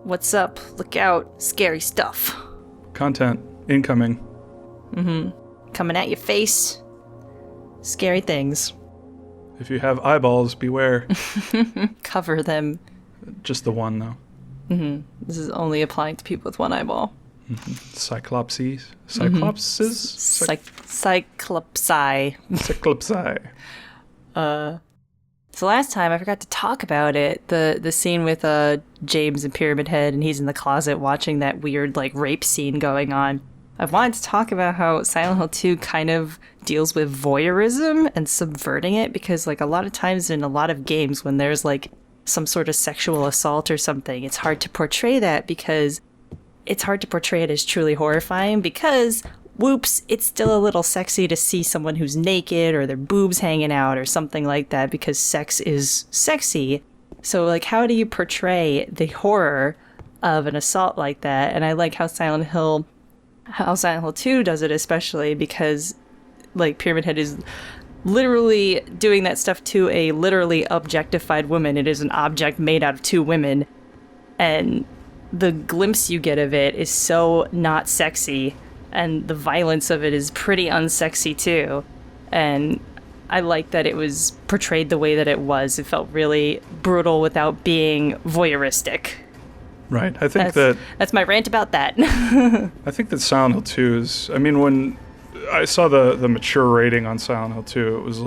What's up? Look out. Scary stuff. Content incoming. Coming at your face. Scary things. If you have eyeballs, beware. Cover them. Just the one, though. This is only applying to people with one eyeball. Cyclopses? Cyclopses? Cyclopsi. Cyclopsi. So last time I forgot to talk about it. The scene with James and Pyramid Head, and he's in the closet watching that weird rape scene going on. I wanted to talk about how Silent Hill 2 kind of deals with voyeurism and subverting it, because a lot of times in a lot of games when there's some sort of sexual assault or something, it's hard to portray that because it's hard to portray it as truly horrifying because, whoops, it's still a little sexy to see someone who's naked or their boobs hanging out or something like that because sex is sexy. So, how do you portray the horror of an assault like that? And I like how Silent Hill 2 does it, especially because, Pyramid Head is literally doing that stuff to a literally objectified woman. It is an object made out of two women. And the glimpse you get of it is so not sexy, and the violence of it is pretty unsexy too. And I like that it was portrayed the way that it was. It felt really brutal without being voyeuristic. Right. I think that's my rant about that. I think that Silent Hill 2 is... when I saw the mature rating on Silent Hill 2, it was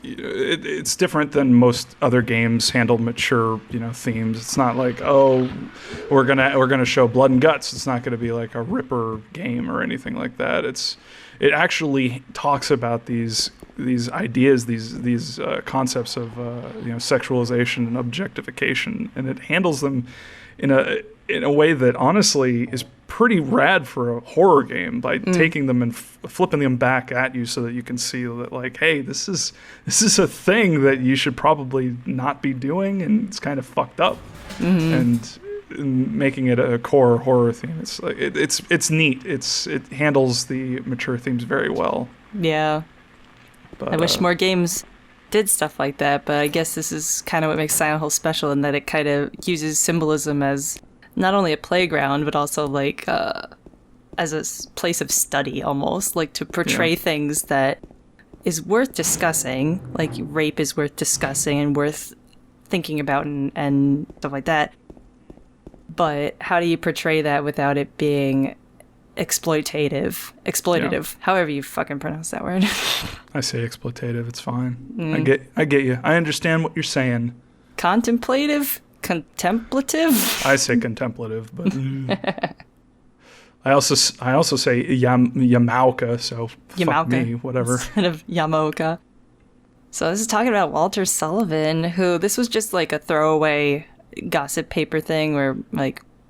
it's different than most other games handle mature, themes. It's not we're gonna show blood and guts. It's not gonna be like a Ripper game or anything like that. It actually talks about these ideas, these concepts of sexualization and objectification, and it handles them in a way that honestly is pretty rad for a horror game by taking them and flipping them back at you so that you can see that hey, this is a thing that you should probably not be doing, and it's kind of fucked up. And making it a core horror theme, it's neat. It handles the mature themes very well. Yeah. But, I wish more games did stuff like that, but I guess this is kind of what makes Silent Hill special, in that it kind of uses symbolism as not only a playground, but also as a place of study, almost to portray things that is worth discussing. Rape is worth discussing and worth thinking about and stuff like that. But how do you portray that without it being exploitative, however you fucking pronounce that word? I say exploitative. It's fine. I get you. I understand what you're saying. Contemplative. Contemplative? I say contemplative, but I also say Yamauka, so fuck me, whatever. Instead of Yamoka. So this is talking about Walter Sullivan, who this was just a throwaway gossip paper thing where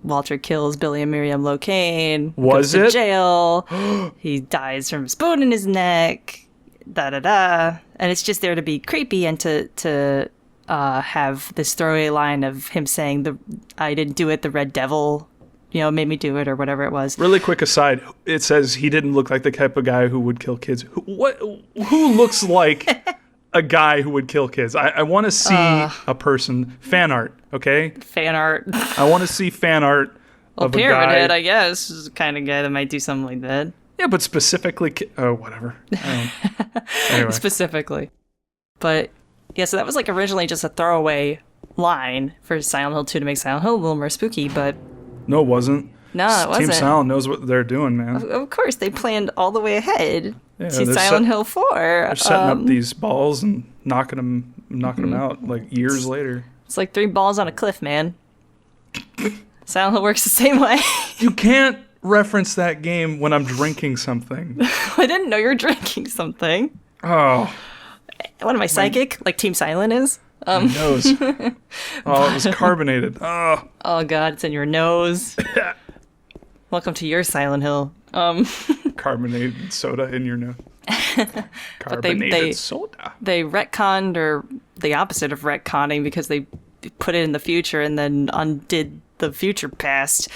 Walter kills Billy and Miriam Locane. Was goes it? To jail. He dies from a spoon in his neck. And it's just there to be creepy and to have this throwaway line of him saying I didn't do it, the Red Devil made me do it, or whatever it was. Really quick aside, it says he didn't look like the type of guy who would kill kids. Who looks like a guy who would kill kids? I want to see a person. Fan art, okay? Fan art. I want to see fan art of a guy. Pyramid Head, I guess, is the kind of guy that might do something like that. Yeah, but specifically... whatever. Anyway. Specifically. But... yeah, so that was originally just a throwaway line for Silent Hill 2 to make Silent Hill a little more spooky, but... No, it wasn't. No, it wasn't. Team Silent knows what they're doing, man. Of course, they planned all the way ahead to they're Silent Hill 4. They're setting up these balls and knocking them out years later. It's 3 balls on a cliff, man. Silent Hill works the same way. You can't reference that game when I'm drinking something. I didn't know you were drinking something. Oh. What am I, psychic? Like Team Silent is? My nose. Oh, it was carbonated. Oh. Oh, God, it's in your nose. Welcome to your Silent Hill. Carbonated soda in your nose. Carbonated soda. They retconned, or the opposite of retconning, because they put it in the future and then undid the future past,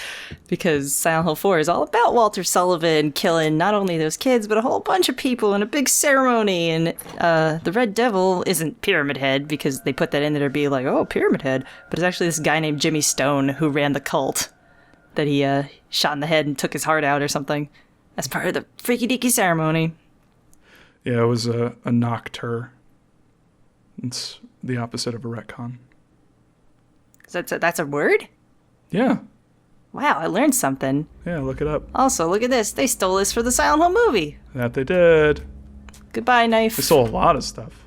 because Silent Hill 4 is all about Walter Sullivan killing not only those kids, but a whole bunch of people in a big ceremony. And the Red Devil isn't Pyramid Head, because they put that in there to be like, oh, Pyramid Head. But it's actually this guy named Jimmy Stone who ran the cult that he shot in the head and took his heart out or something as part of the freaky deaky ceremony. Yeah, it was a noctur. It's the opposite of a retcon. That's a word? Yeah. Wow, I learned something. Yeah, look it up. Also, look at this. They stole this for the Silent Hill movie. That they did. Goodbye, knife. They stole a lot of stuff.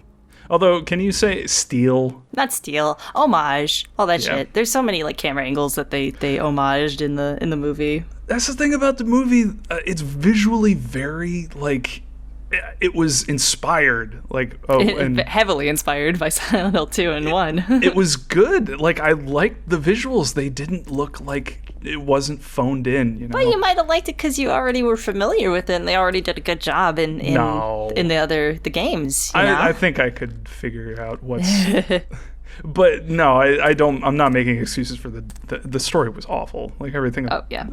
Although, can you say steal? Not steal. Homage. All that shit. There's so many like camera angles that they homaged in the movie. That's the thing about the movie. It's visually very like... It was inspired, like and heavily inspired by Silent Hill 2 and 1. It was good. Like I liked the visuals. They didn't look like it wasn't phoned in. You know, but you might have liked it because you already were familiar with it, and they already did a good job in the games. You know? I think I could figure out what's. But no, I don't. I'm not making excuses for the story was awful. Like everything. Oh yeah.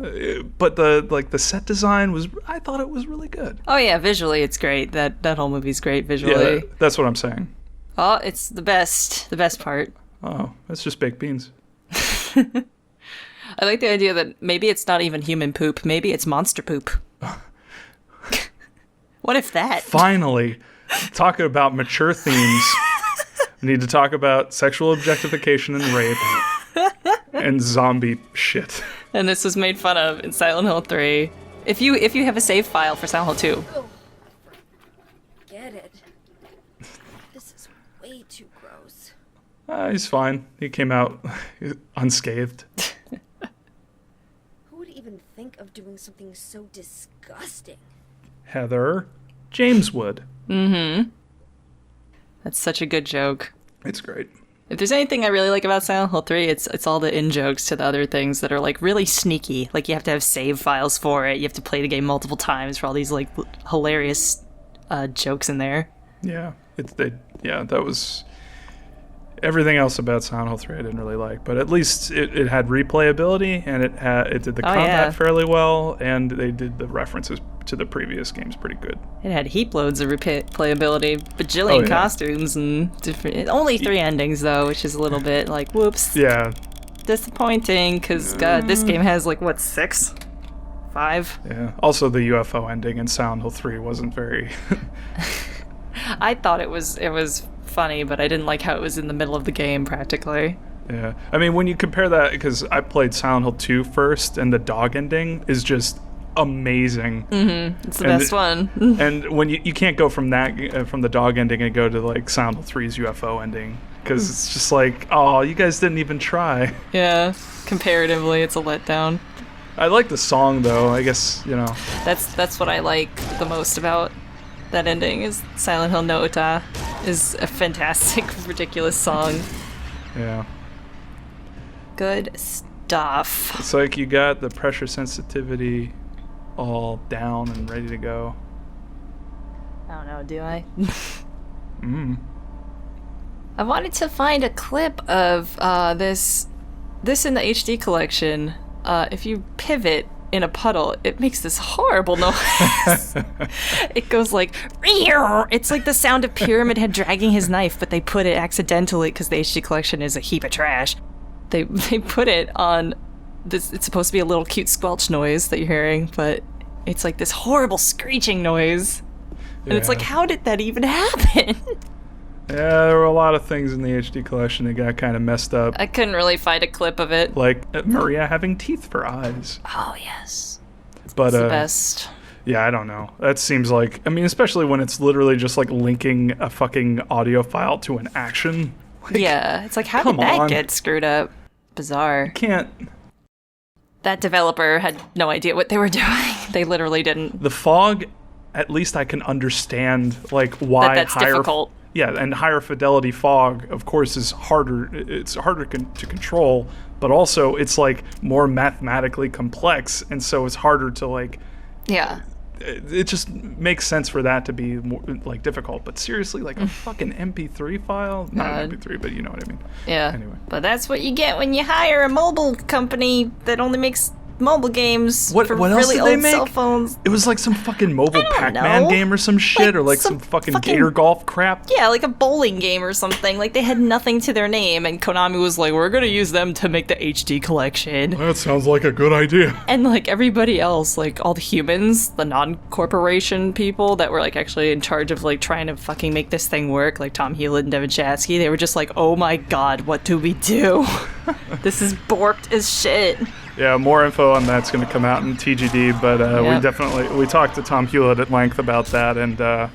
But the set design was. I thought it was really good. Oh yeah, visually it's great. That whole movie's great visually. Yeah, that's what I'm saying. Oh, it's the best. The best part. Oh, that's just baked beans. I like the idea that maybe it's not even human poop. Maybe it's monster poop. What if that? Finally, talking about mature themes. We need to talk about sexual objectification and rape and zombie shit. And this was made fun of in Silent Hill 3. If you have a save file for Silent Hill 2. Oh, get it. This is way too gross. He's fine. He came out unscathed. Who would even think of doing something so disgusting? Heather. James would. Mm-hmm. That's such a good joke. It's great. If there's anything I really like about Silent Hill 3, it's all the in-jokes to the other things that are like really sneaky. Like you have to have save files for it. You have to play the game multiple times for all these like hilarious jokes in there. Yeah. That was... Everything else about Silent Hill 3 I didn't really like, but at least it had replayability, and it did the combat fairly well, and they did the references to the previous games pretty good. It had heap loads of replayability, bajillion costumes, and different. Only 3 endings though, which is a little bit like whoops. Yeah. Disappointing, because God, this game has like what 6, 5. Yeah. Also, the UFO ending in Silent Hill 3 wasn't very. I thought it was funny, but I didn't like how it was in the middle of the game practically. Yeah. I mean, when you compare that, because I played Silent Hill 2 first, and the dog ending is just amazing. Mm-hmm. It's the best one. And when you can't go from that, from the dog ending and go to like Silent Hill 3's UFO ending, because it's just like, oh, you guys didn't even try. Yeah. Comparatively, it's a letdown. I like the song though. I guess, you know. That's what I like the most about that ending is Silent Hill no Uta is a fantastic, ridiculous song. Yeah. Good stuff. It's like you got the pressure sensitivity all down and ready to go. I don't know, do I? I wanted to find a clip of this in the HD collection. If you pivot in a puddle, it makes this horrible noise. It goes like, it's like the sound of Pyramid Head dragging his knife, but they put it accidentally, because the HD collection is a heap of trash. They put it on this, it's supposed to be a little cute squelch noise that you're hearing, but it's like this horrible screeching noise. And it's like, how did that even happen? Yeah, there were a lot of things in the HD collection that got kind of messed up. I couldn't really find a clip of it. Like Maria having teeth for eyes. Oh, yes. But, it's the best. Yeah, I don't know. That seems like... I mean, especially when it's literally just like linking a fucking audio file to an action. Like, yeah, it's like, how did that get screwed up? Bizarre. You can't... That developer had no idea what they were doing. They literally didn't. The fog, at least I can understand, like, why that's difficult. Yeah, and higher fidelity fog, of course, is harder. It's harder to control, but also it's like more mathematically complex, and so it's harder to like. Yeah. it just makes sense for that to be more, like, difficult. But seriously, like a fucking MP3 file? Not an MP3, but you know what I mean. Yeah. Anyway. But that's what you get when you hire a mobile company that only makes mobile games for What else really did they old make? cell phones. It was like some fucking mobile don't Pac-Man know. game or some shit, Like or like some some fucking fucking- Gator Golf crap. Yeah, like a bowling game or something. Like, they had nothing to their name, and Konami was like, we're gonna use them to make the HD collection. That sounds like a good idea. And, like, everybody else, like, all the humans, the non-corporation people that were, like, actually in charge of, like, trying to fucking make this thing work, like Tom Hewlett and Devin Chasky, they were just like, oh my god, what do we do? This is borked as shit. Yeah, more info on that's going to come out in TGD, but Yep. we talked to Tom Hewlett at length about that, and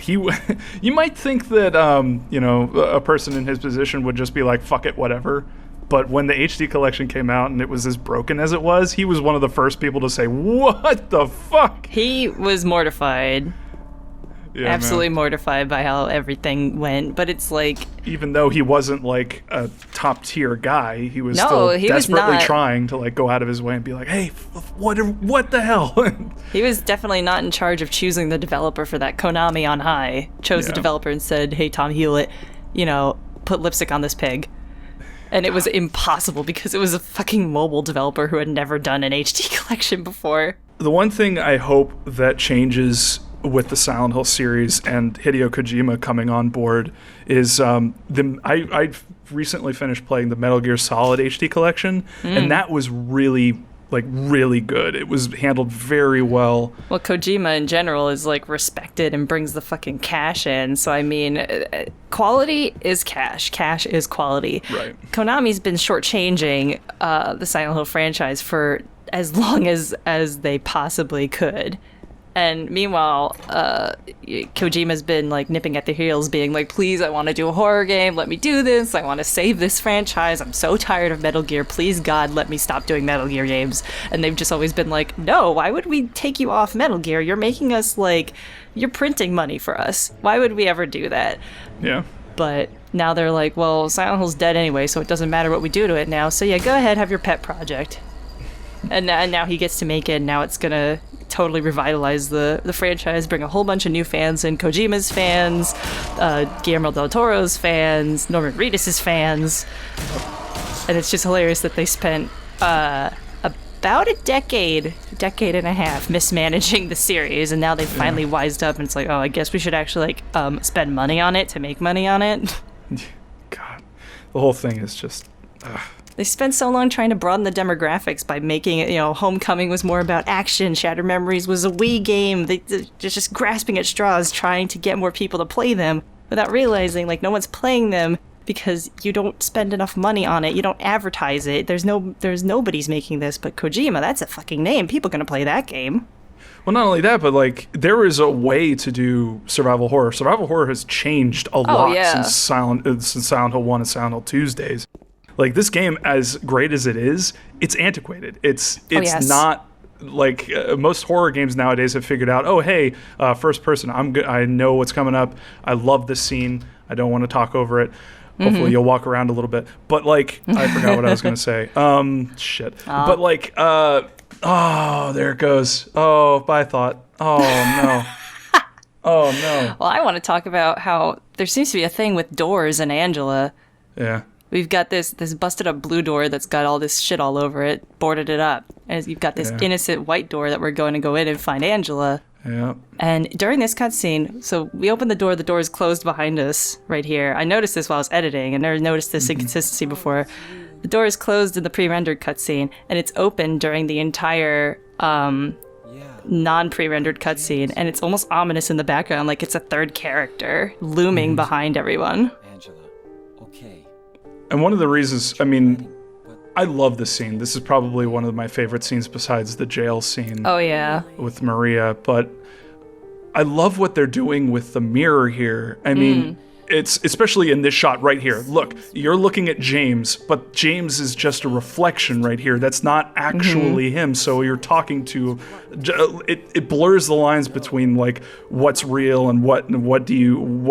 you might think that a person in his position would just be like, fuck it, whatever. But when the HD collection came out and it was as broken as it was, he was one of the first people to say, what the fuck? He was mortified. Yeah, Absolutely man. mortified by how everything went, but it's like, Even though he wasn't like a top tier guy, he was No, still he was desperately not. trying to like go out of his way and be like, hey, what the hell? he was definitely not in charge of choosing the developer for that. Konami on high chose the Yeah. developer and said, hey, Tom Hewlett, put lipstick on this pig. And it was impossible because it was a fucking mobile developer who had never done an HD collection before. The one thing I hope that changes with the Silent Hill series and Hideo Kojima coming on board is I recently finished playing the Metal Gear Solid HD collection, and that was really good. It was handled very well. Well, Kojima in general is like respected and brings the fucking cash in. So I mean, quality is cash. Cash is quality. Right. Konami's been shortchanging the Silent Hill franchise for as long as they possibly could. And meanwhile, Kojima's been like nipping at the heels, being like, please, I want to do a horror game. Let me do this. I want to save this franchise. I'm so tired of Metal Gear. Please, God, let me stop doing Metal Gear games. And they've just always been like, no, why would we take you off Metal Gear? You're making us you're printing money for us. Why would we ever do that? Yeah. But now they're like, well, Silent Hill's dead anyway, so it doesn't matter what we do to it now. So yeah, go ahead, have your pet project. And now he gets to make it, and now it's gonna totally revitalize the franchise, bring a whole bunch of new fans in. Kojima's fans, Guillermo del Toro's fans, Norman Reedus' fans. And it's just hilarious that they spent about a decade and a half mismanaging the series, and now they finally wised up, and it's like, oh, I guess we should actually spend money on it to make money on it. God, the whole thing is just... They spent so long trying to broaden the demographics by making it, Homecoming was more about action, Shattered Memories was a Wii game. They're just grasping at straws, trying to get more people to play them, without realizing, no one's playing them because you don't spend enough money on it, you don't advertise it, there's nobody's making this, but Kojima, that's a fucking name, people are gonna play that game. Well, not only that, but there is a way to do survival horror. Survival horror has changed a lot since Silent Hill 1 and Silent Hill 2's days. This game, as great as it is, it's antiquated. It's not like most horror games nowadays have figured out, oh, hey, first person, I know what's coming up. I love this scene. I don't want to talk over it. Hopefully you'll walk around a little bit. But I forgot what I was going to say. Shit. But oh, there it goes. Oh, by thought. Oh, no. Oh, no. Well, I want to talk about how there seems to be a thing with doors in Angela. Yeah. We've got this busted up blue door that's got all this shit all over it, boarded it up. And you've got this innocent white door that we're going to go in and find Angela. Yeah. And during this cutscene, so we open the door is closed behind us right here. I noticed this while I was editing, and never noticed this inconsistency before. The door is closed in the pre-rendered cutscene, and it's open during the entire non-pre-rendered cutscene, and it's almost ominous in the background, like it's a third character looming behind everyone. Angela, okay. And one of the reasons, I love this scene. This is probably one of my favorite scenes besides the jail scene. Oh, yeah. With Maria, but I love what they're doing with the mirror here. It's especially in this shot right here. Look, you're looking at James, but James is just a reflection right here. That's not actually him. So you're talking to, it blurs the lines between what's real and what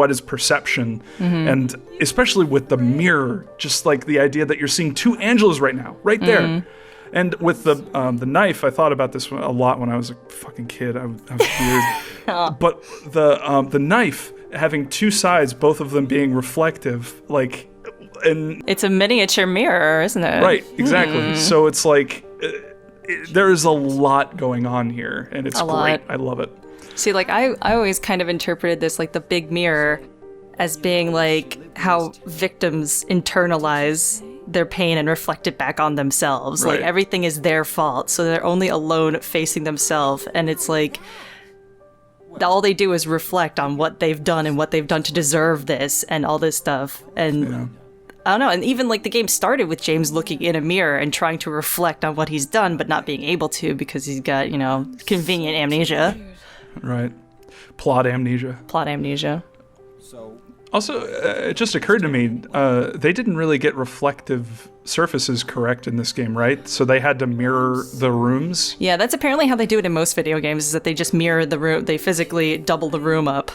is perception. And especially with the mirror, just the idea that you're seeing two Angelas right now, right there. And with the knife, I thought about this a lot when I was a fucking kid. I was weird. But the knife having two sides, both of them being reflective, like, and It's a miniature mirror, isn't it? right, exactly. So it's like there is a lot going on here, and it's A great. lot. I love it. See, like, I always kind of interpreted this, like, the big mirror as being, like, how victims internalize their pain and reflect it back on themselves. Right. Like, everything is their fault, so they're only alone facing themselves, and it's like, all they do is reflect on what they've done and what they've done to deserve this and all this stuff. And I don't know, and even, like, the game started with James looking in a mirror and trying to reflect on what he's done, but not being able to because he's got, you know, convenient amnesia. Right. Plot amnesia. Plot amnesia. So, Also, it just occurred to me, they didn't really get reflective surfaces correct in this game, right? So they had to mirror the rooms. Yeah, that's apparently how they do it in most video games, is that they just mirror the room, they physically double the room up.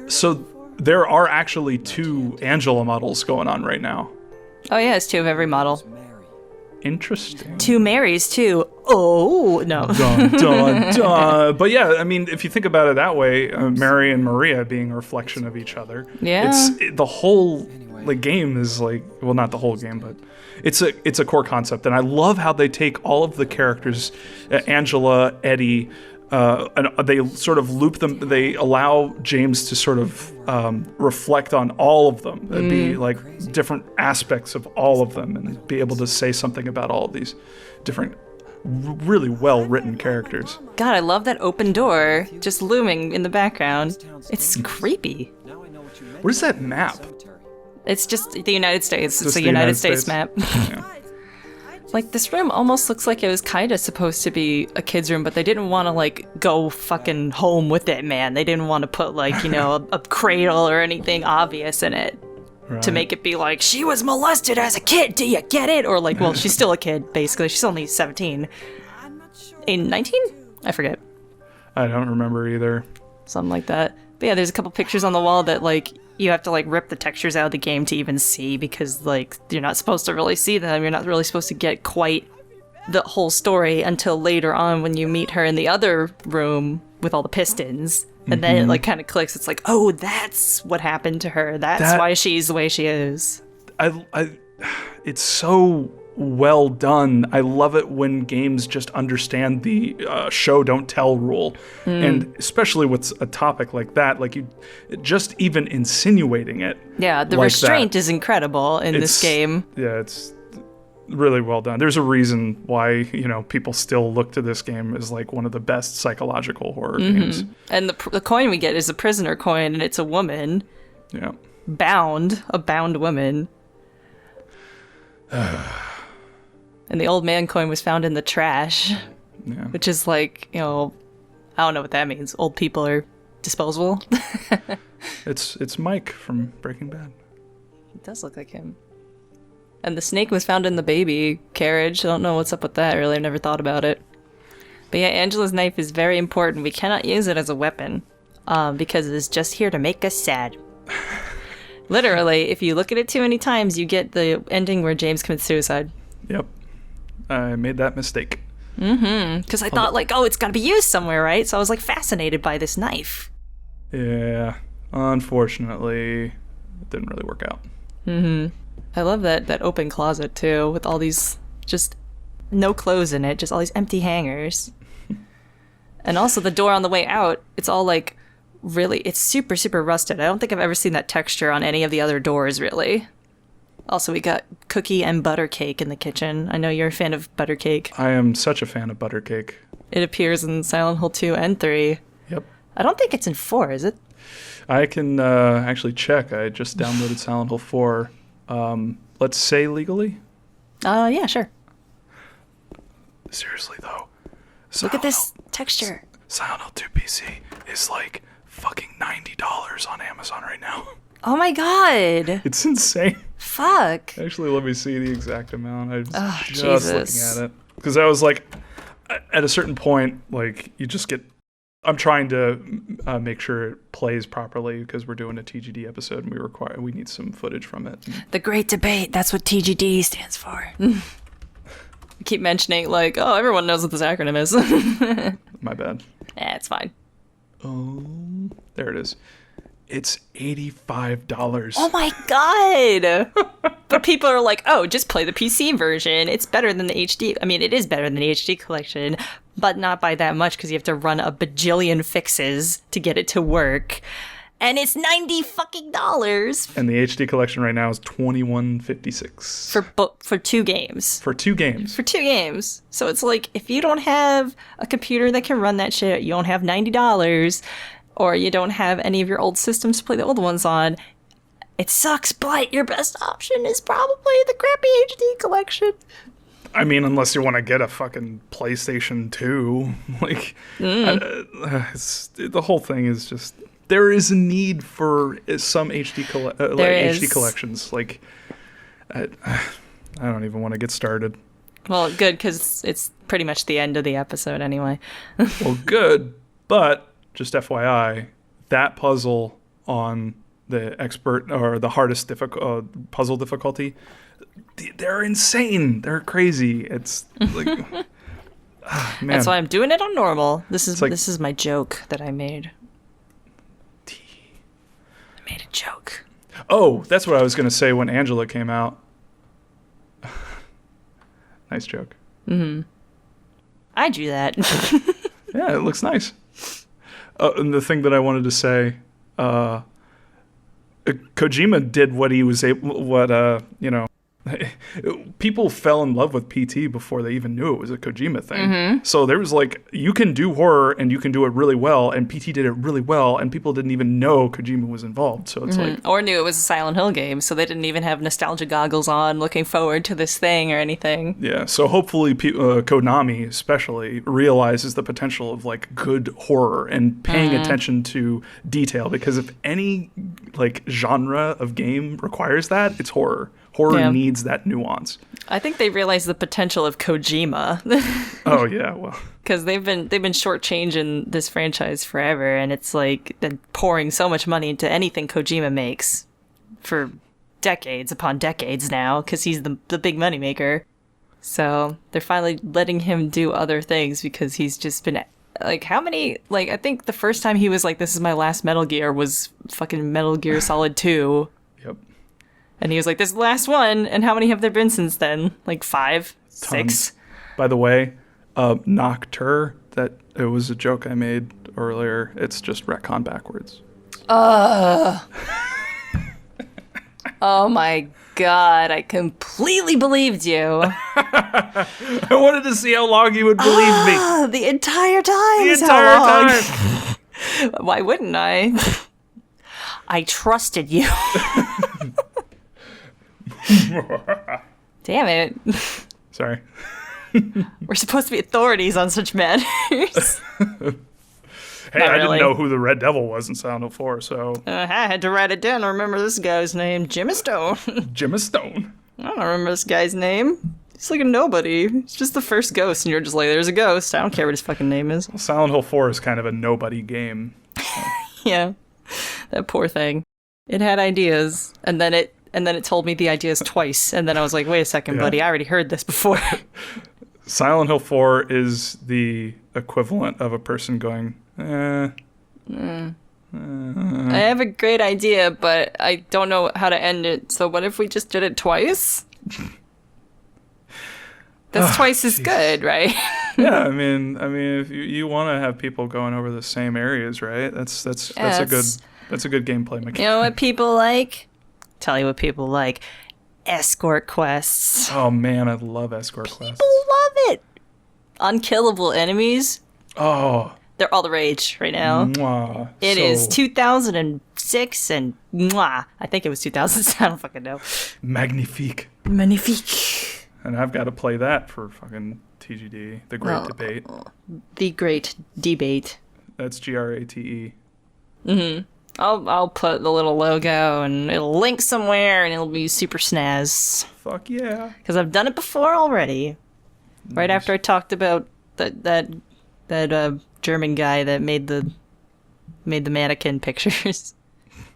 So there are actually two Angela models going on right now. Oh yeah, it's two of every model. Mary. Interesting. Two Marys, too. Oh, no. Dun, dun, dun. But yeah, I mean, if you think about it that way, Mary and Maria being a reflection of each other. Yeah. The whole like game is like, well, not the whole game, but it's a core concept, and I love how they take all of the characters, Angela, Eddie, and they sort of loop them. They allow James to sort of reflect on all of them, and be like different aspects of all of them, and be able to say something about all of these different, really well written characters. God, I love that open door just looming in the background. It's creepy. Now I know what you meant. What is that map? Cemetery. It's just the United States. It's Just a the United United States States. map. Yeah. Like, this room almost looks like it was kind of supposed to be a kid's room, but they didn't want to, like, go fucking home with it, man. They didn't want to put, like, you know, a cradle or anything obvious in it to make it be like, she was molested as a kid, do you get it? Or, like, well, she's still a kid, basically. She's only 17. In 19? I forget. I don't remember either. Something like that. But yeah, there's a couple pictures on the wall that, like, you have to, like, rip the textures out of the game to even see, because, like, you're not supposed to really see them. You're not really supposed to get quite the whole story until later on when you meet her in the other room with all the pistons. And then it, like, kind of clicks. It's like, oh, that's what happened to her. That's why she's the way she is. It's so well done. I love it when games just understand the show don't tell rule, and especially with a topic like that, like you just even insinuating it. Yeah, the like restraint that. is incredible in this game. Yeah, it's really well done. There's a reason why, you know, people still look to this game as like one of the best psychological horror games. And the coin we get is a prisoner coin, and it's a woman Yeah. a bound woman. And the old man coin was found in the trash, Yeah. which is like, you know, I don't know what that means. Old people are disposable. It's Mike from Breaking Bad. It does look like him. And the snake was found in the baby carriage. I don't know what's up with that, really. I've never thought about it. But yeah, Angela's knife is very important. We cannot use it as a weapon because it is just here to make us sad. Literally, if you look at it too many times, you get the ending where James commits suicide. Yep. I made that mistake. Because I thought, like, oh, it's got to be used somewhere, right? So I was, like, fascinated by this knife. Yeah. Unfortunately, it didn't really work out. I love that open closet, too, with all these just no clothes in it, just all these empty hangers. And also the door on the way out, it's all, like, really, it's super, super rusted. I don't think I've ever seen that texture on any of the other doors, really. Also, we got cookie and butter cake in the kitchen. I know you're a fan of butter cake. I am such a fan of butter cake. It appears in Silent Hill 2 and 3. Yep. I don't think it's in 4, is it? I can actually check. I just downloaded Silent Hill 4. Let's say legally. Yeah, sure. Seriously, though. Look at this texture. Silent Hill 2 PC is like fucking $90 on Amazon right now. Oh my god. It's insane. Fuck. Actually, let me see the exact amount. I was just Jesus. looking at it. Because I was like, at a certain point, like, you just get... I'm trying to make sure it plays properly because we're doing a TGD episode and we need some footage from it. The Great Debate. That's what TGD stands for. keep mentioning, like, oh, everyone knows what this acronym is. My bad. It's fine. There it is. It's $85. Oh my god! But people are like, oh, just play the PC version. It's better than the HD. I mean, it is better than the HD collection, but not by that much because you have to run a bajillion fixes to get it to work. And it's $90 fucking dollars. And the HD collection right now is $21.56 for 2 games. For 2 games. For 2 games. So it's like, if you don't have a computer that can run that shit, you don't have $90, or you don't have any of your old systems to play the old ones on, it sucks, but your best option is probably the crappy HD collection. I mean, unless you want to get a fucking PlayStation 2. Like, the whole thing is just... There is a need for some HD collections. Like, I don't even want to get started. Well, good, because it's pretty much the end of the episode anyway. Well, good, but just FYI, that puzzle on the expert or the hardest puzzle difficulty, they're insane. They're crazy. It's like, man. That's why I'm doing it on normal. This is my joke that I made. I made a joke. Oh, that's what I was going to say when Angela came out. Nice joke. Mm-hmm. I drew that. Yeah, it looks nice. And the thing that I wanted to say, Kojima did what he was able, people fell in love with PT before they even knew it was a Kojima thing. Mm-hmm. So there was like, you can do horror and you can do it really well, and PT did it really well, and people didn't even know Kojima was involved. So it's like, or knew it was a Silent Hill game, so they didn't even have nostalgia goggles on, looking forward to this thing or anything. Yeah. So hopefully, Konami especially realizes the potential of like good horror and paying attention to detail, because if any like genre of game requires that, it's horror. Horror needs that nuance. I think they realize the potential of Kojima. Oh yeah, well, because they've been shortchanging this franchise forever, and it's like they're pouring so much money into anything Kojima makes for decades upon decades now, because he's the big moneymaker. So they're finally letting him do other things, because he's just been like, how many, like, I think the first time he was like, this is my last Metal Gear was fucking Metal Gear Solid 2. Yep. And he was like, this is the last one. And how many have there been since then? Like 5? Tons. 6? By the way, Noctur, that it was a joke I made earlier. It's just retcon backwards. Oh my god, I completely believed you. I wanted to see how long you would believe me. The entire time. The entire time. Why wouldn't I? I trusted you. Damn it. Sorry. We're supposed to be authorities on such matters. Hey, I didn't know who the Red Devil was in Silent Hill 4, so... I had to write it down to remember this guy's name. Jimmy Stone. Jimmy Stone. I don't remember this guy's name. He's like a nobody. It's just the first ghost, and you're just like, there's a ghost. I don't care what his fucking name is. Well, Silent Hill 4 is kind of a nobody game. So. Yeah. That poor thing. It had ideas, and then it told me the ideas twice, and then I was like, wait a second, buddy, I already heard this before. Silent Hill 4 is the equivalent of a person going, I have a great idea, but I don't know how to end it, so what if we just did it twice? That's twice as good, right? Yeah, I mean, if you want to have people going over the same areas, right? That's a good gameplay mechanic. You know what people like? Tell you what people like. Escort quests. Oh man, I love escort quests. People love it. Unkillable enemies. Oh. They're all the rage right now. Mwah. It is 2006 and mwah. I think it was 2000. I don't fucking know. Magnifique. Magnifique. And I've got to play that for fucking TGD. The Great Debate. The Great Debate. That's GRATE. Mm-hmm. I'll put the little logo and it'll link somewhere and it'll be super snaz. Fuck yeah. Because I've done it before already. Nice. Right after I talked about that German guy that made the mannequin pictures.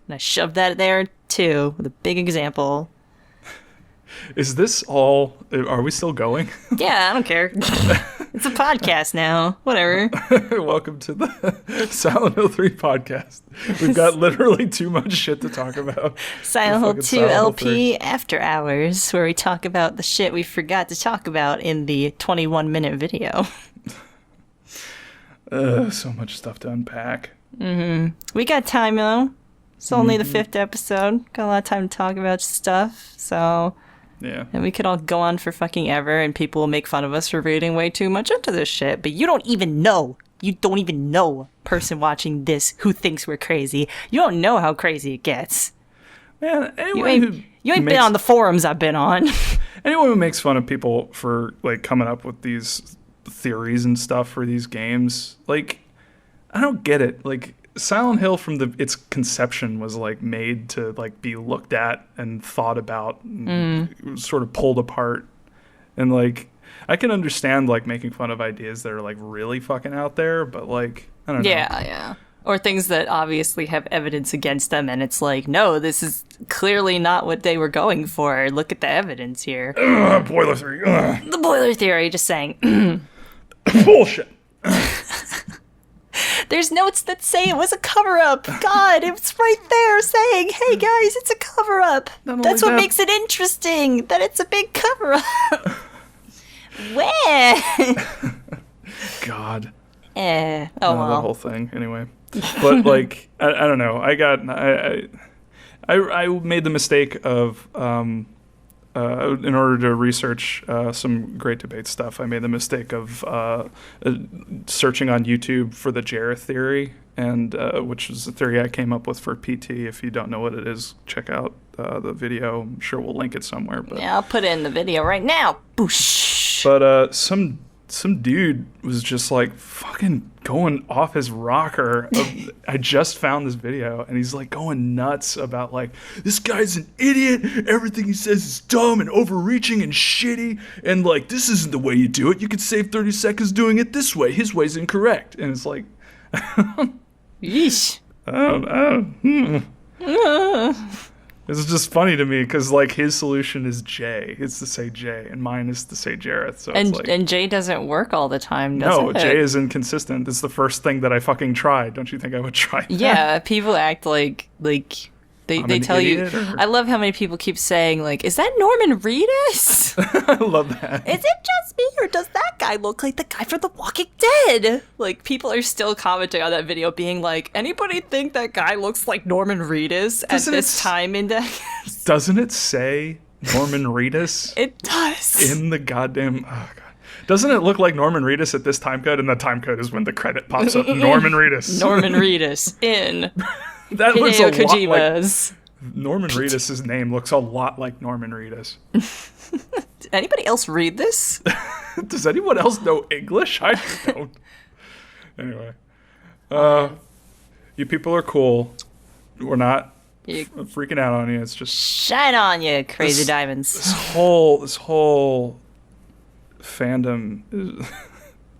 And I shoved that there too with a big example. Is this all? Are we still going? Yeah, I don't care. It's a podcast now. Whatever. Welcome to the Silent Hill 3 podcast. We've got literally too much shit to talk about. Silent Hill 2 Silent Hill LP 3. After Hours, where we talk about the shit we forgot to talk about in the 21-minute video. So much stuff to unpack. We got time, though. It's only the 5th episode. Got a lot of time to talk about stuff, so... Yeah. And we could all go on for fucking ever, and people will make fun of us for reading way too much into this shit. But you don't even know. You don't even know, person watching this who thinks we're crazy. You don't know how crazy it gets. Man, You ain't been on the forums I've been on. Anyone who makes fun of people for like coming up with these theories and stuff for these games, like, I don't get it. Like, Silent Hill from its conception was like made to like be looked at and thought about and sort of pulled apart. And like, I can understand like making fun of ideas that are like really fucking out there, but like, I don't know. Yeah. Or things that obviously have evidence against them, and it's like, no, this is clearly not what they were going for. Look at the evidence here. Boiler theory. The boiler theory, just saying. Bullshit. There's notes that say it was a cover-up. God, it's right there saying, hey guys, it's a cover-up. Not That's only what that- makes it interesting, that it's a big cover-up. Where? God. Oh The well. whole thing. Anyway. But like, I don't know. I made the mistake of, in order to research some great debate stuff, I made the mistake of searching on YouTube for the Jareth theory, and which is the theory I came up with for PT. If you don't know what it is, check out the video. I'm sure we'll link it somewhere. But Yeah, I'll put it in the video right now. Boosh. But some dude was just like fucking going off his rocker. I just found this video, and he's like going nuts about like, this guy's an idiot. Everything he says is dumb and overreaching and shitty. And like, this isn't the way you do it. You could save 30 seconds doing it this way. His way's incorrect. And it's like, Yeesh. It's just funny to me because like his solution is J. It's to say J, and mine is to say Jareth. So it's like, And Jay doesn't work all the time, does no, it? J is inconsistent. It's the first thing that I fucking tried. Don't you think I would try that? Yeah, people act like they I'm an tell you. idiot, or- I love how many people keep saying like, "Is that Norman Reedus? I love that. Is it just me, or does that guy look like the guy from The Walking Dead?" Like, people are still commenting on that video, being like, "Anybody think that guy looks like Norman Reedus at Doesn't this it- time index?" Doesn't it say Norman Reedus It does. in the goddamn... Oh, God. Doesn't it look like Norman Reedus at this time code? And the time code is when the credit pops up. Norman Reedus. Norman Reedus in That looks a Hideo lot like... Kojima's. Norman Reedus' name looks a lot like Norman Reedus. Did anybody else read this? Does anyone else know English? I don't. Anyway. You people are cool. We're not You freaking out on you. It's just shine on you, crazy This- diamonds. this whole fandom is...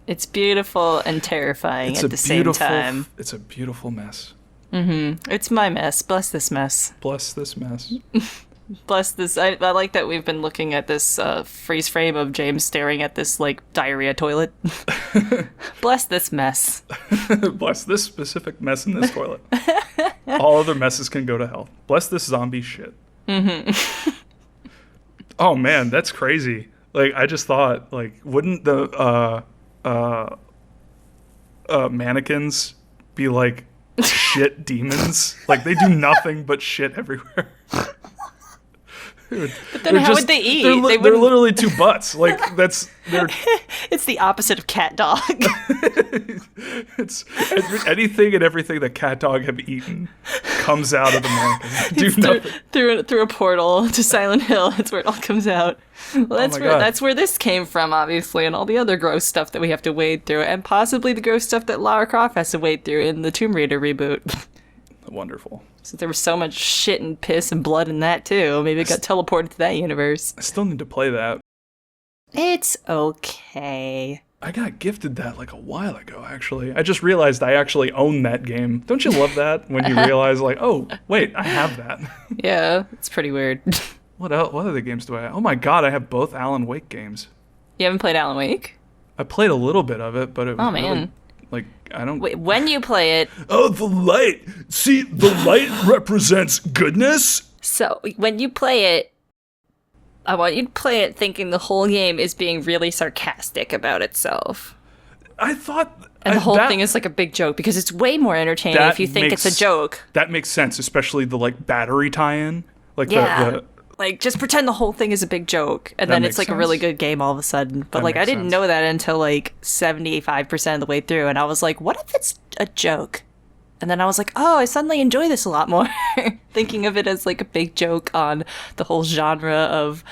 It's beautiful and terrifying at the same time. It's a beautiful mess. It's my mess. Bless this mess. Bless this mess. Bless this. I like that we've been looking at this freeze frame of James staring at this like diarrhea toilet. Bless this mess. Bless this specific mess in this toilet. All other messes can go to hell. Bless this zombie shit. Oh man, that's crazy. Like, I just thought, like, wouldn't the mannequins be like shit demons? Like, they do nothing but shit everywhere. But then how would they eat? They're, They they're wouldn't- literally two butts. Like, they're It's the opposite of cat dog. it's anything and everything that cat dog have eaten comes out of the mannequins. Do nothing. through a portal to Silent Hill. That's where it all comes out. Well, my God. that's where this came from, obviously, and all the other gross stuff that we have to wade through, and possibly the gross stuff that Lara Croft has to wade through in the Tomb Raider reboot. Wonderful. Since there was so much shit and piss and blood in that too, maybe it got teleported to that universe. I still need to play that. It's okay. I got gifted that like a while ago, actually. I just realized I actually own that game. Don't you love that when you realize, like, oh, wait, I have that? Yeah, it's pretty weird. What else? What other games do I have? Oh my god, I have both Alan Wake games. You haven't played Alan Wake? I played a little bit of it, but it was Oh, man. really, like, I don't... Wait, when you play it, Oh, the light. See, the light represents goodness. so when you play it, I want you to play it thinking the whole game is being really sarcastic about itself. I thought... And the whole thing is like a big joke, because it's way more entertaining That if you think it's a makes- joke. That makes sense, especially the, like, battery tie-in. Like, Yeah. the Like, just pretend the whole thing is a big joke, and That then makes it's like a really sense. good game all of a sudden. But That like, I makes didn't sense. know that until like 75% of the way through, and I was like, what if it's a joke? And then I was like, oh, I suddenly enjoy this a lot more, thinking of it as like a big joke on the whole genre of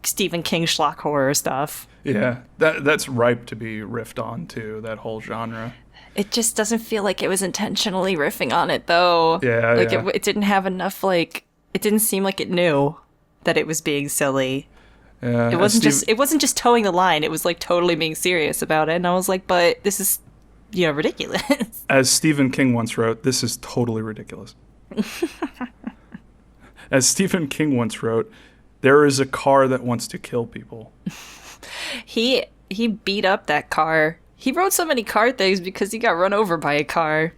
Stephen King schlock horror stuff. Yeah, that's ripe to be riffed on too. That whole genre. It just doesn't feel like it was intentionally riffing on it, though. Yeah, like yeah. It didn't have enough. Like, it didn't seem like it knew that it was being silly. Yeah, It wasn't just towing the line. It was like totally being serious about it. And I was like, but this is, ridiculous. As Stephen King once wrote, this is totally ridiculous. As Stephen King once wrote, there is a car that wants to kill people. He beat up that car. He wrote so many car things because he got run over by a car.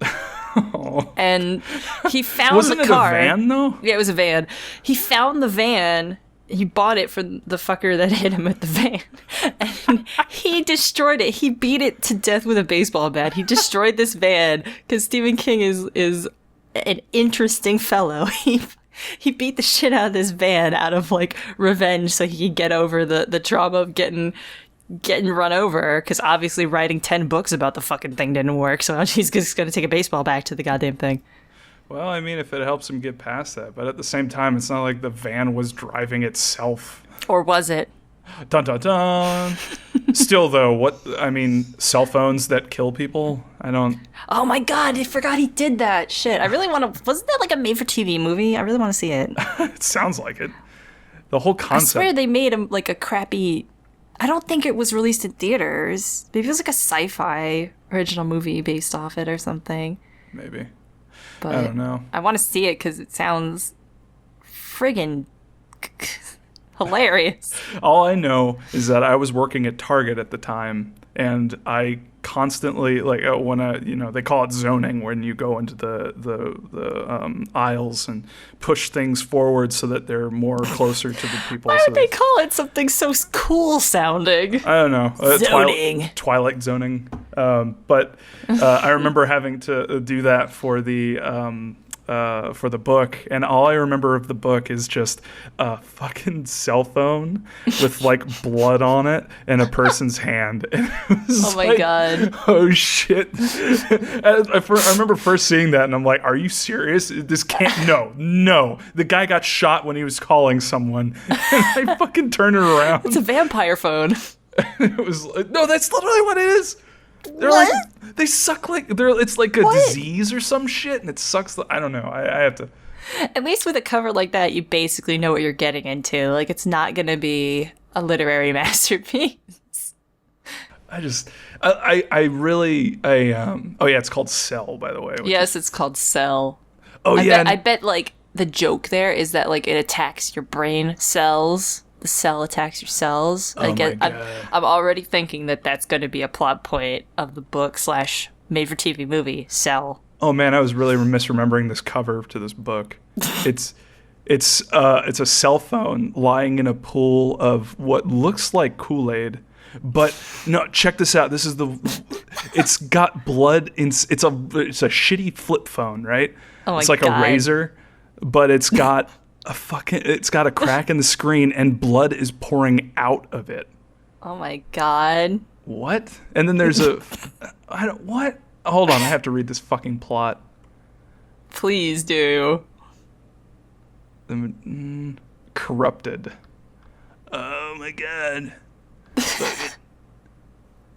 And he found Wasn't the it car. a van though? Yeah, it was a van. He found the van. He bought it for the fucker that hit him with the van. And he destroyed it. He beat it to death with a baseball bat. He destroyed this van because Stephen King is an interesting fellow. He beat the shit out of this van out of like revenge so he could get over the trauma of getting run over, because obviously writing 10 books about the fucking thing didn't work, so he's just gonna take a baseball bat to the goddamn thing. Well, I mean, if it helps him get past that, but at the same time, it's not like the van was driving itself. Or was it? Dun dun dun. Still, though, cell phones that kill people? I don't. Oh my god, I forgot he did that. Shit, I really want to. Wasn't that like a made-for-TV movie? I really want to see it. It sounds like it. The whole I concept. swear they made him like a crappy. I don't think it was released in theaters. Maybe it was like a sci-fi original movie based off it or something. Maybe. But I don't know. I want to see it because it sounds friggin' hilarious. All I know is that I was working at Target at the time, and I constantly when they call it zoning, when you go into the aisles and push things forward so that they're more closer to the people. Why so would they call it something so cool sounding? I don't know. Zoning. Twilight zoning. But I remember having to do that for the book, and all I remember of the book is just a fucking cell phone with like blood on it and a person's hand. And it was Oh my God. Oh shit! I remember first seeing that, and I'm like, "Are you serious? This can't. No. The guy got shot when he was calling someone." And I fucking turned it around. It's a vampire phone. It was like, no, that's literally what it is. They're What? like, they suck like it's like a disease or some shit, and it sucks. I don't know. I have to. At least with a cover like that, you basically know what you're getting into. Like, it's not going to be a literary masterpiece. I it's called Cell, by the way. Yes, it's called Cell. Oh I yeah. bet like the joke there is that like it attacks your brain cells. The cell attacks your cells. Oh my God. I'm already thinking that that's going to be a plot point of the book / made-for-TV movie Cell. Oh man, I was really misremembering this cover to this book. It's a cell phone lying in a pool of what looks like Kool-Aid. But no, check this out. It's got blood it's a shitty flip phone, right? Oh my It's like God. a razor, but it's got a crack in the screen and blood is pouring out of it. Oh my God. What? And then there's what? Hold on, I have to read this fucking plot. Please do. Corrupted. Oh my God.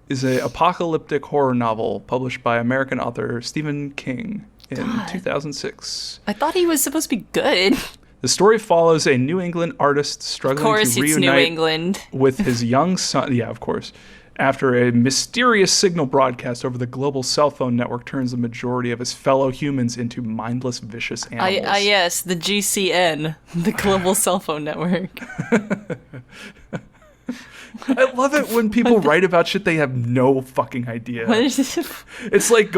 Is a apocalyptic horror novel published by American author Stephen King in 2006. I thought he was supposed to be good. The story follows a New England artist Of struggling course, to it's New reunite England. with his young son. Yeah, of course. after a mysterious signal broadcast over the global cell phone network turns the majority of his fellow humans into mindless, vicious animals. Yes, the GCN, the Global Cell Phone Network. I love it when people write about shit they have no fucking idea. It's like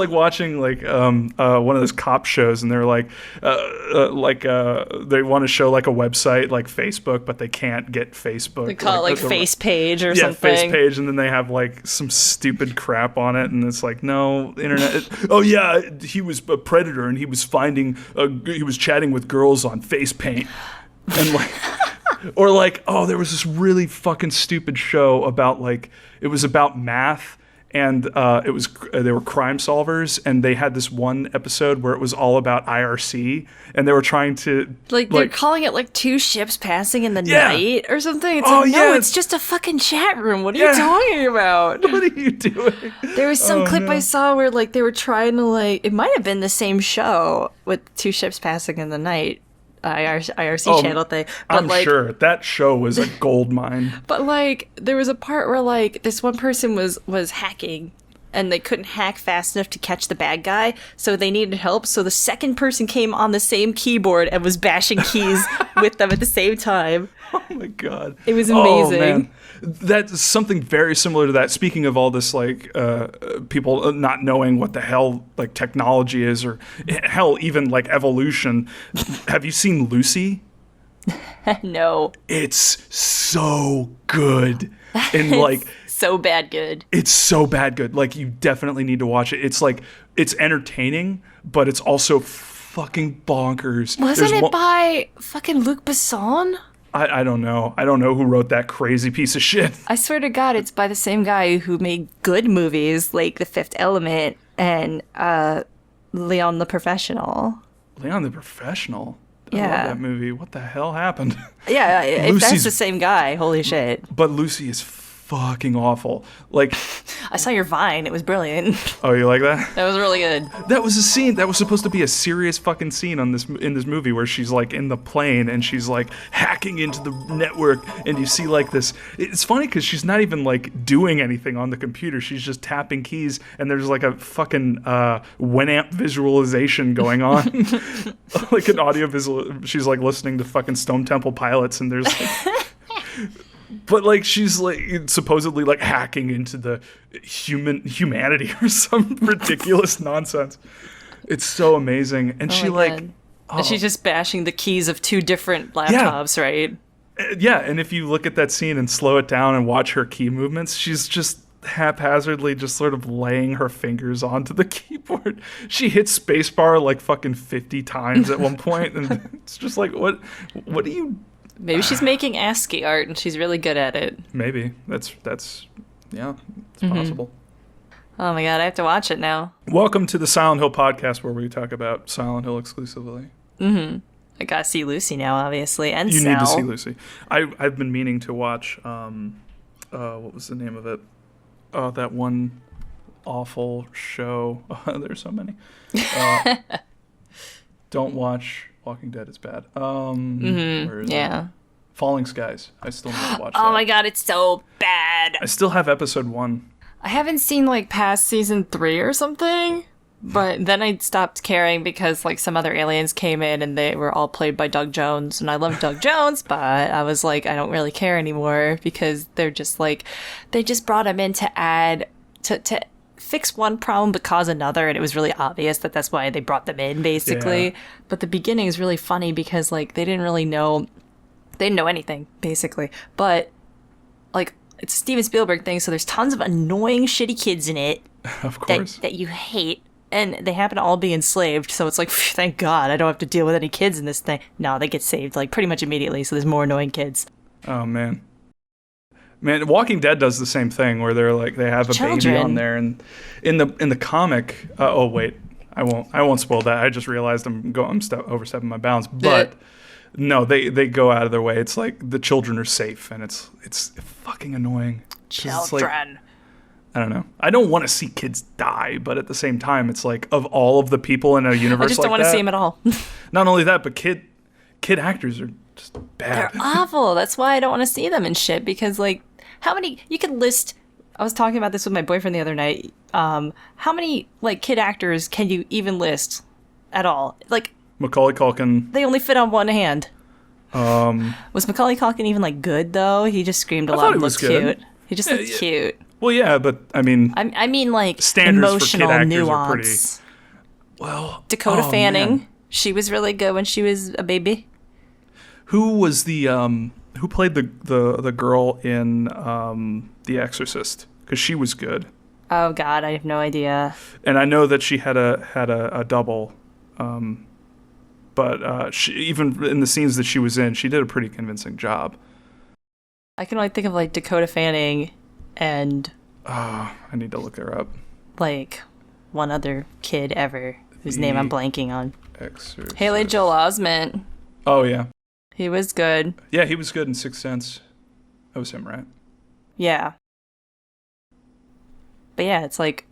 watching like one of those cop shows, and they're like they want to show like a website like Facebook, but they can't get Facebook. They call it like Face Page or yeah, something. Face Page, and then they have like some stupid crap on it, and it's like, no, internet. Oh yeah, he was a predator, and he was he was chatting with girls on Face Paint, and like. Or like, oh, there was this really fucking stupid show about like, it was about math, and they were crime solvers, and they had this one episode where it was all about IRC, and they were trying to like they're calling it like two ships passing in the night or something. It's like, no, it's just a fucking chat room. What are you talking about? What are you doing? There was some clip I saw where like they were trying to like, it might have been the same show with two ships passing in the night. IRC channel thing. But I'm like, sure that show was a gold mine. But like, there was a part where like this one person was hacking, and they couldn't hack fast enough to catch the bad guy, so they needed help. So the second person came on the same keyboard and was bashing keys with them at the same time. Oh my god, it was amazing. Oh, man. That's something very similar to that. Speaking of all this, like people not knowing what the hell like technology is, or hell even like evolution. Have you seen Lucy? No. It's so good, and like so bad good. It's so bad good. Like, you definitely need to watch it. It's like, it's entertaining, but it's also fucking bonkers. Wasn't it by fucking Luc Besson? I don't know. I don't know who wrote that crazy piece of shit. I swear to God, it's by the same guy who made good movies like The Fifth Element and Leon the Professional. Leon the Professional? I Yeah. love that movie. What the hell happened? Yeah, if that's the same guy, holy shit. But Lucy is fucking awful. Like, I saw your Vine. It was brilliant. Oh, you like that? That was really good. That was a scene that was supposed to be a serious fucking scene in this movie where she's like in the plane and she's like hacking into the network, and you see like this. It's funny because she's not even like doing anything on the computer. She's just tapping keys, and there's like a fucking Winamp visualization going on, like an audio visual. She's like listening to fucking Stone Temple Pilots, and there's like. But like she's like supposedly like hacking into the humanity or some ridiculous nonsense. It's so amazing, and she like, and she's just bashing the keys of two different laptops, right? Yeah, and if you look at that scene and slow it down and watch her key movements, she's just haphazardly just sort of laying her fingers onto the keyboard. She hits spacebar like fucking 50 times at one point, and it's just like, what do you? Maybe she's making ASCII art and she's really good at it. Maybe. That's yeah, it's possible. Oh my god, I have to watch it now. Welcome to the Silent Hill podcast, where we talk about Silent Hill exclusively. I gotta see Lucy now, obviously, and you Sal. need to see Lucy. I've been meaning to watch what was the name of it? Oh, that one awful show. There's so many. Don't watch Walking Dead. Is bad. Where is it? Falling Skies. I still need to watch that. Oh my god, it's so bad. I still have episode 1. I haven't seen like past season 3 or something, but then I stopped caring because like some other aliens came in and they were all played by Doug Jones, and I love Doug Jones, but I was like, I don't really care anymore because they're just like, they just brought him in to add to fix one problem but cause another, and it was really obvious that that's why they brought them in, basically. Yeah. But the beginning is really funny because like they didn't know anything, basically, but like it's a Steven Spielberg thing, so there's tons of annoying shitty kids in it. Of course. That you hate, and they happen to all be enslaved, so it's like, thank God I don't have to deal with any kids in this thing. No, they get saved like pretty much immediately, so there's more annoying kids. Oh man, Walking Dead does the same thing where they're like, they have a baby on there, and in the comic. Oh wait, I won't spoil that. I just realized I'm overstepping my bounds. But no, they go out of their way. It's like the children are safe, and it's fucking annoying. Children. Like, I don't know. I don't want to see kids die, but at the same time, it's like, of all of the people in a universe, I just don't want to see them at all. Not only that, but kid actors are just bad. They're awful. That's why I don't want to see them and shit, because like, how many, you could list I was talking about this with my boyfriend the other night. How many like kid actors can you even list at all? Like Macaulay Culkin. they only fit on one hand. Was Macaulay Culkin even like good though? He just screamed a lot and looked cute. He just looked cute. Well, yeah, but I mean, I mean like standards for kid emotional actors nuance. are pretty. Well, Dakota Fanning, man. she was really good when she was a baby. Who was the who played the girl in The Exorcist? Because she was good, Oh God, I have no idea. and I know that she had a double. But she, even in the scenes that she was in, she did a pretty convincing job. I can only think of like Dakota Fanning and I need to look her up. like one other kid ever whose name I'm blanking on. Exorcist. Haley Joel Osment. Oh yeah, He was good. yeah, he was good in Sixth Sense. That was him, right? Yeah. But yeah, it's like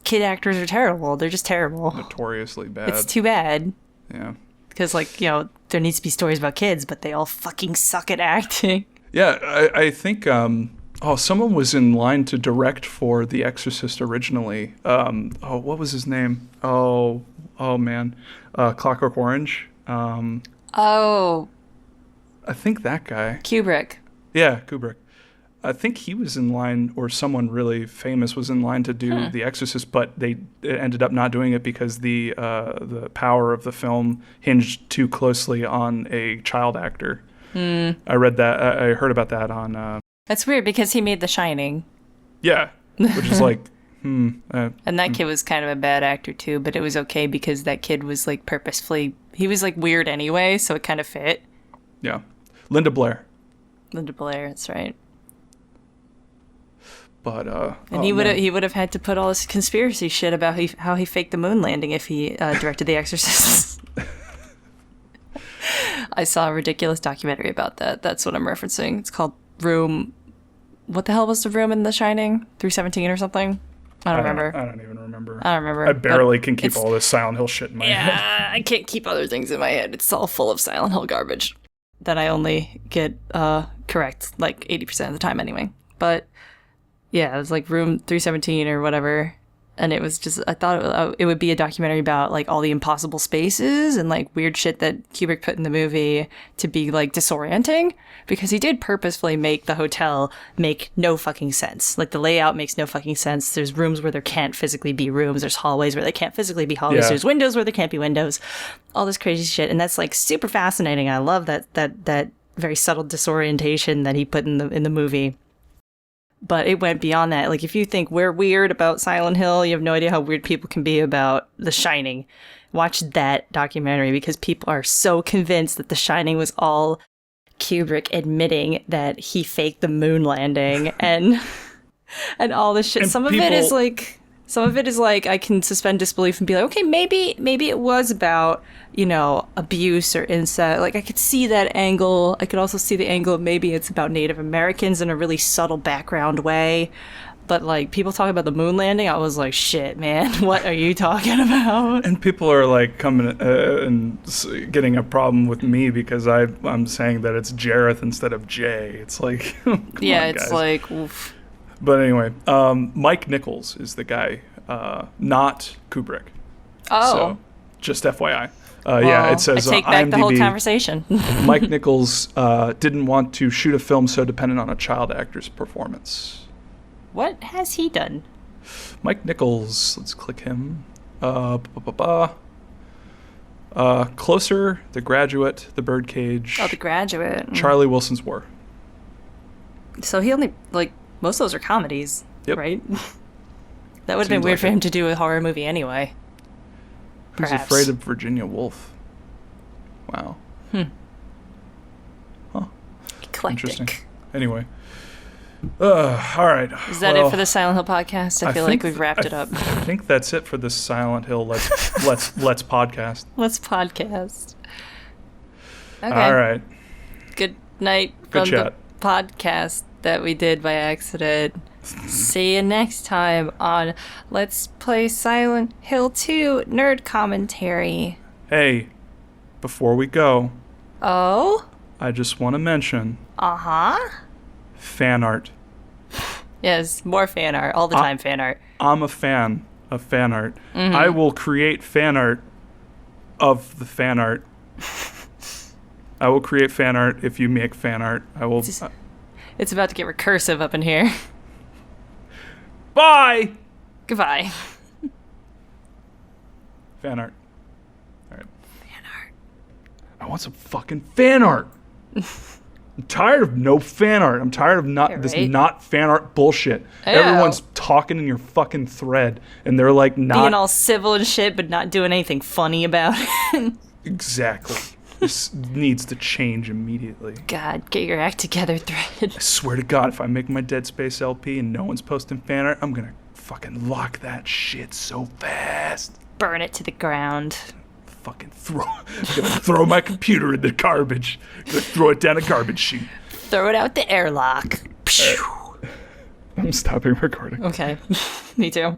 kid actors are terrible. They're just terrible. Notoriously bad. It's too bad. Yeah. Because, like, you know, there needs to be stories about kids, but they all fucking suck at acting. Yeah, I think someone was in line to direct for The Exorcist originally. What was his name? Oh man, Clockwork Orange. Oh, I think that guy. Kubrick. Yeah, Kubrick. I think he was in line, or someone really famous was in line to do The Exorcist, but they ended up not doing it because the power of the film hinged too closely on a child actor. I read that. I heard about that on. That's weird because he made The Shining. Yeah, which is like, And that kid was kind of a bad actor too, but it was okay because that kid was like purposefully, he was like weird anyway, so it kind of fit. yeah, Linda Blair. Linda Blair, that's right. But And he would have had to put all this conspiracy shit about how he faked the moon landing if he directed The Exorcist. I saw a ridiculous documentary about that. That's what I'm referencing. It's called Room. What the hell was the room in The Shining? 317 or something? I don't remember. I don't even remember. I don't remember. I barely can keep it's- all this Silent Hill shit in my head. Yeah, I can't keep other things in my head. It's all full of Silent Hill garbage that I only get correct like 80% of the time anyway. But yeah, it was like Room 317 or whatever. And it was just, I thought it would be a documentary about like all the impossible spaces and like weird shit that Kubrick put in the movie to be like disorienting, because he did purposefully make the hotel make no fucking sense. Like the layout makes no fucking sense. There's rooms where there can't physically be rooms. There's hallways where there can't physically be hallways. Yeah. There's windows where there can't be windows. All this crazy shit. And that's like super fascinating. I love that very subtle disorientation that he put in the movie. But it went beyond that. Like, if you think we're weird about Silent Hill, you have no idea how weird people can be about The Shining. Watch that documentary, because people are so convinced that The Shining was all Kubrick admitting that he faked the moon landing and all this shit. And Some of it is like I can suspend disbelief and be like, okay, maybe it was about, you know, abuse or incest. Like, I could see that angle. I could also see the angle of maybe it's about Native Americans in a really subtle background way. But like, people talking about the moon landing, I was like, shit, man, what are you talking about? And people are like coming and getting a problem with me because I'm saying that it's Jareth instead of Jay. It's like, come Yeah, on, it's guys. like, oof. But anyway, Mike Nichols is the guy, not Kubrick. Oh. So, just FYI. Yeah, Well, it says I take on back IMDb, the whole conversation. Mike Nichols didn't want to shoot a film so dependent on a child actor's performance. What has he done? Mike Nichols, let's click him. Closer, The Graduate, The Birdcage, Oh, The Graduate. Charlie Wilson's War. So he only, like, most of those are comedies, Yep. right? That would have been Seems weird like for it. him to do a horror movie anyway. Who's Perhaps. Afraid of Virginia Woolf? Wow. Eclectic. Interesting. Anyway. All right. Is that it for the Silent Hill podcast? I feel like think we've wrapped it up. I think that's it for this Silent Hill let's podcast. Let's podcast. Okay. All right. Good night Good from chat. the podcast that we did by accident. See you next time on Let's Play Silent Hill 2 Nerd Commentary. Hey, before we go, Oh? I just want to mention Uh-huh. fan art. Yes, more fan art. All the time fan art. I'm a fan of fan art. I will create fan art of the fan art. I will create fan art if you make fan art. I will. It's about to get recursive up in here. Bye! Goodbye. Fan art. All right. Fan art. I want some fucking fan art. I'm tired of no fan art. I'm tired of this right. not fan art bullshit. I Everyone's know. talking in your fucking thread, and they're like not Being all civil and shit, but not doing anything funny about it. exactly. This needs to change immediately. God, get your act together, Thread. I swear to God, if I make my Dead Space LP and no one's posting fan art, I'm gonna fucking lock that shit so fast. Burn it to the ground. Fucking throw my computer in the garbage. Gonna throw it down a garbage chute. Throw it out the airlock. I'm stopping recording. Okay. Me too.